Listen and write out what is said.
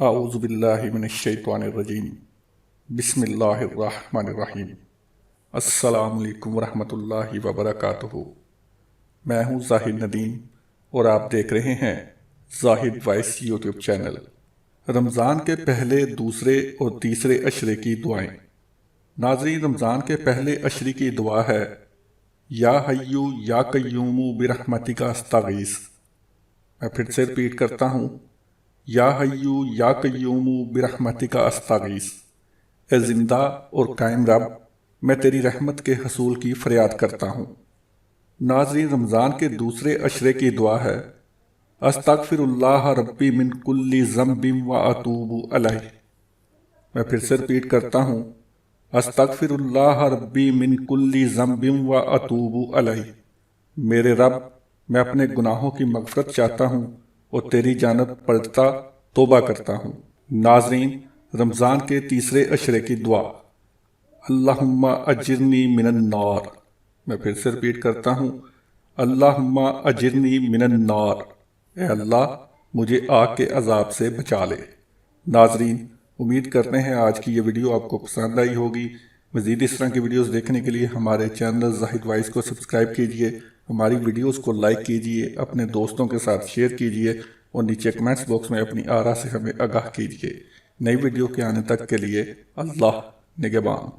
اعوذ باللہ من الشیطان الرجیم بسم اللہ الرحمن الرحیم السلام علیکم ورحمۃ اللہ وبرکاتہ۔ میں ہوں زاہد ندیم اور آپ دیکھ رہے ہیں زاہد وائس یوٹیوب چینل۔ رمضان کے پہلے، دوسرے اور تیسرے عشرے کی دعائیں۔ ناظرین، رمضان کے پہلے عشرے کی دعا ہے یا حیو یا قیوم برحمتک استغیث۔ میں پھر سے ریپیٹ کرتا ہوں، یا حیو یا قیوم برحمتک استغیث۔ اے زندہ اور قائم رب، میں تیری رحمت کے حصول کی فریاد کرتا ہوں۔ ناظرین، رمضان کے دوسرے عشرے کی دعا ہے استغفر اللہ ربی من کل ذنب و اتوب الیہ۔ میں پھر سے ریپیٹ کرتا ہوں، استغفر اللہ ربی من کل ذنب و اتوب الیہ۔ میرے رب، میں اپنے گناہوں کی مغفرت چاہتا ہوں اور تیری جانب پلٹتا توبہ کرتا ہوں۔ ناظرین، رمضان کے تیسرے عشرے کی دعا اللہم اجرنی من النار۔ میں پھر سے ریپیٹ کرتا ہوں، اللہم اجرنی من النار۔ اے اللہ، مجھے آگ کے عذاب سے بچا لے۔ ناظرین، امید کرتے ہیں آج کی یہ ویڈیو آپ کو پسند آئی ہوگی۔ مزید اس طرح کی ویڈیوز دیکھنے کے لیے ہمارے چینل زاہد وائس کو سبسکرائب کیجئے، ہماری ویڈیوز کو لائک کیجئے، اپنے دوستوں کے ساتھ شیئر کیجئے اور نیچے کمنٹس باکس میں اپنی آراء سے ہمیں آگاہ کیجئے۔ نئی ویڈیو کے آنے تک کے لیے اللہ نگہبان۔